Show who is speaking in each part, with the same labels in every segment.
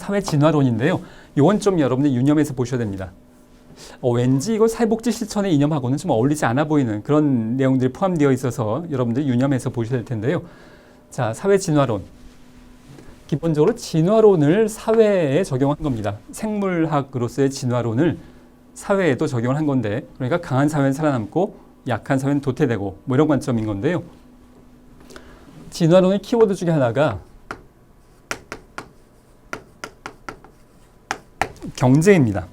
Speaker 1: 사회 진화론인데요. 이건 좀 여러분들 유념해서 보셔야 됩니다. 왠지 이거 사회복지 실천의 이념하고는 좀 어울리지 않아 보이는 그런 내용들이 포함되어 있어서 여러분들 유념해서 보셔야 될 텐데요. 자, 사회 진화론. 기본적으로 진화론을 사회에 적용한 겁니다. 생물학으로서의 진화론을 사회에도 적용을 한 건데, 그러니까 강한 사회는 살아남고 약한 사회는 도태되고 뭐 이런 관점인 건데요. 진화론의 키워드 중에 하나가 경쟁입니다.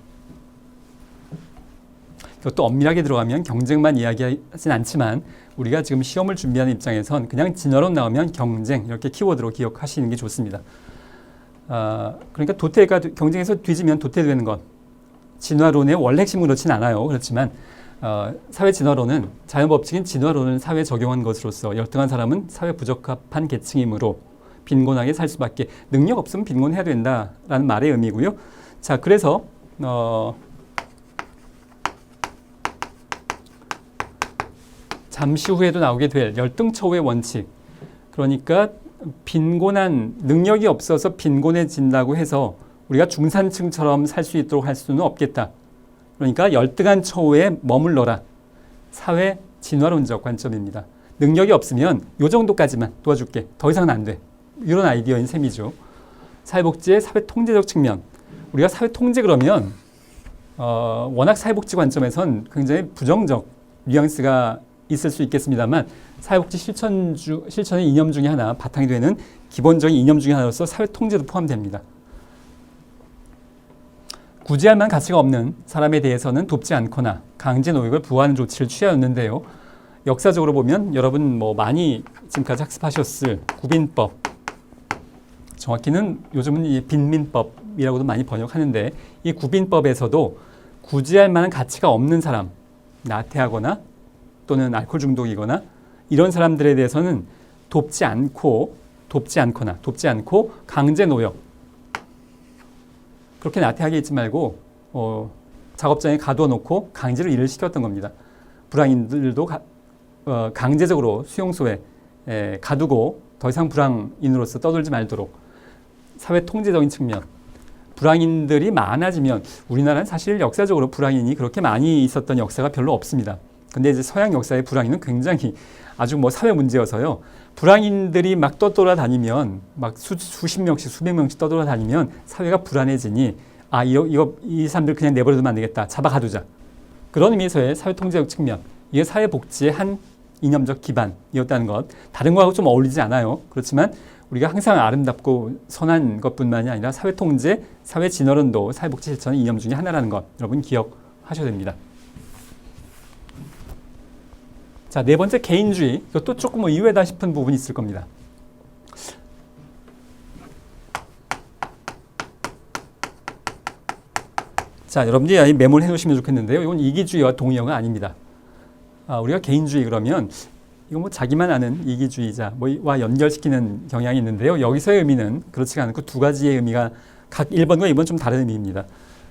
Speaker 1: 이것도 엄밀하게 들어가면 경쟁만 이야기하진 않지만 우리가 지금 시험을 준비하는 입장에선 그냥 진화론 나오면 경쟁 이렇게 키워드로 기억하시는 게 좋습니다. 그러니까 도태가 경쟁에서 뒤지면 도태되는 것. 진화론의 원래 핵심은 그렇진 않아요. 그렇지만 사회 진화론은 자연법칙인 진화론을 사회에 적용한 것으로서 열등한 사람은 사회 부적합한 계층이므로 빈곤하게 살 수밖에 능력 없으면 빈곤해야 된다라는 말의 의미고요. 자, 그래서 잠시 후에도 나오게 될 열등처우의 원칙. 그러니까 빈곤한 능력이 없어서 빈곤해진다고 해서 우리가 중산층처럼 살 수 있도록 할 수는 없겠다. 그러니까 열등한 처우에 머물러라. 사회 진화론적 관점입니다. 능력이 없으면 요 정도까지만 도와줄게. 더 이상은 안 돼. 이런 아이디어인 셈이죠. 사회복지의 사회통제적 측면. 우리가 사회통제 그러면 워낙 사회복지 관점에선 굉장히 부정적 뉘앙스가 있을 수 있겠습니다만 사회복지 실천의 이념 중에 하나, 바탕이 되는 기본적인 이념 중에 하나로서 사회통제도 포함됩니다. 구제할 만한 가치가 없는 사람에 대해서는 돕지 않거나 강제 노역을 부과하는 조치를 취하였는데요. 역사적으로 보면 여러분 뭐 많이 지금까지 학습하셨을 구빈법, 정확히는 요즘은 이 빈민법이라고도 많이 번역하는데 이 구빈법에서도 구제할 만한 가치가 없는 사람, 나태하거나 또는 알코올 중독이거나 이런 사람들에 대해서는 돕지 않고 강제 노역, 그렇게 나태하게 있지 말고 작업장에 가둬 놓고 강제로 일을 시켰던 겁니다. 불황인들도 강제적으로 수용소에 가두고 더 이상 불황인으로서 떠돌지 말도록 사회 통제적인 측면. 불황인들이 많아지면 우리나라는 사실 역사적으로 불황인이 그렇게 많이 있었던 역사가 별로 없습니다. 근데 이제 서양 역사의 불황인은 굉장히 아주 뭐 사회 문제여서요. 불황인들이 막 떠돌아다니면 막 수십 명씩 수백 명씩 떠돌아다니면 사회가 불안해지니 이 사람들 그냥 내버려두면 안 되겠다. 잡아 가두자. 그런 의미에서의 사회 통제적 측면. 이게 사회 복지의 한 이념적 기반이었다는 것. 다른 거하고 좀 어울리지 않아요. 그렇지만 우리가 항상 아름답고 선한 것뿐만이 아니라 사회 통제, 사회 진화론도 사회 복지 실천의 이념 중에 하나라는 것. 여러분 기억하셔야 됩니다. 자, 네 번째 개인주의. 이것도 조금 의외다 싶은 부분이 있을 겁니다. 자, 여러분들이 메모를 해놓으시면 좋겠는데요. 이건 이기주의와 동의어가 아닙니다. 우리가 개인주의 그러면 이거 뭐 자기만 아는 이기주의자와 연결시키는 경향이 있는데요. 여기서의 의미는 그렇지가 않고 두 가지의 의미가 각 1번과 2번 좀 다른 의미입니다.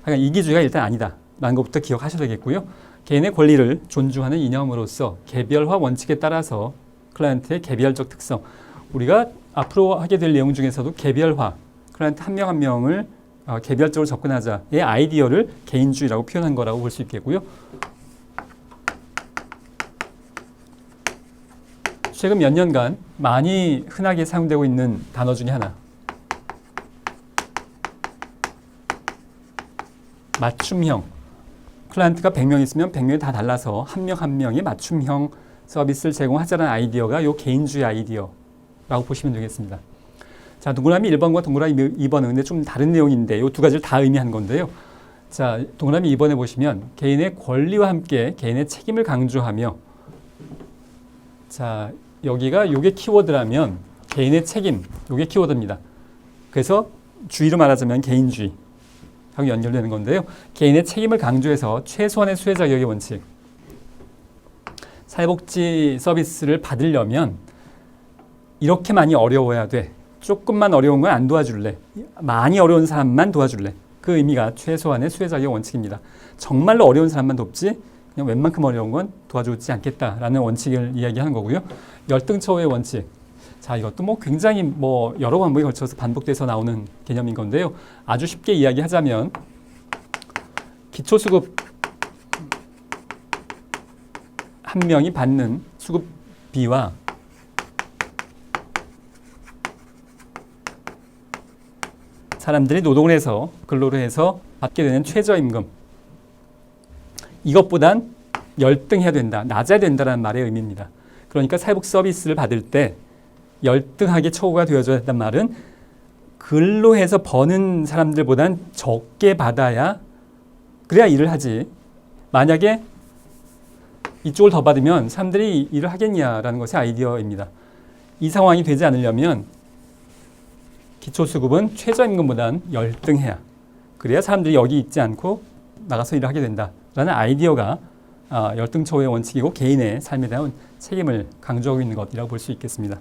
Speaker 1: 그러니까 이기주의가 일단 아니다 라는 것부터 기억하셔야 되겠고요. 개인의 권리를 존중하는 이념으로서 개별화 원칙에 따라서 클라이언트의 개별적 특성, 우리가 앞으로 하게 될 내용 중에서도 개별화, 클라이언트 한 명 한 명을 개별적으로 접근하자의 아이디어를 개인주의라고 표현한 거라고 볼 수 있겠고요. 최근 몇 년간 많이 흔하게 사용되고 있는 단어 중에 하나, 맞춤형. 클라이언트가 100명 있으면 100명이 다 달라서 한 명 한 명이 맞춤형 서비스를 제공하자는 아이디어가 요 개인주의 아이디어라고 보시면 되겠습니다. 자, 동그라미 1번과 동그라미 2번은 근데 좀 다른 내용인데 요 두 가지를 다 의미한 건데요. 자, 동그라미 2번에 보시면 개인의 권리와 함께 개인의 책임을 강조하며, 자, 여기가 요게 키워드라면 개인의 책임, 요게 키워드입니다. 그래서 주의로 말하자면 개인주의 하고 연결되는 건데요. 개인의 책임을 강조해서 최소한의 수혜 자격의 원칙. 사회복지 서비스를 받으려면 이렇게 많이 어려워야 돼. 조금만 어려운 건 안 도와줄래. 많이 어려운 사람만 도와줄래. 그 의미가 최소한의 수혜 자격의 원칙입니다. 정말로 어려운 사람만 돕지 그냥 웬만큼 어려운 건 도와주지 않겠다라는 원칙을 이야기하는 거고요. 열등처우의 원칙. 자, 이것도 뭐 굉장히 뭐 여러 과목에 걸쳐서 반복돼서 나오는 개념인 건데요. 아주 쉽게 이야기하자면 기초수급 한 명이 받는 수급비와 사람들이 노동을 해서 근로를 해서 받게 되는 최저임금, 이것보단 열등해야 된다, 낮아야 된다는 말의 의미입니다. 그러니까 사회복 서비스를 받을 때 열등하게 처우가 되어줘야 한다는 말은 근로해서 버는 사람들보단 적게 받아야 그래야 일을 하지. 만약에 이쪽을 더 받으면 사람들이 일을 하겠냐라는 것이 아이디어입니다. 이 상황이 되지 않으려면 기초수급은 최저임금보단 열등해야, 그래야 사람들이 여기 있지 않고 나가서 일을 하게 된다라는 아이디어가 열등처우의 원칙이고 개인의 삶에 대한 책임을 강조하고 있는 것이라고 볼 수 있겠습니다.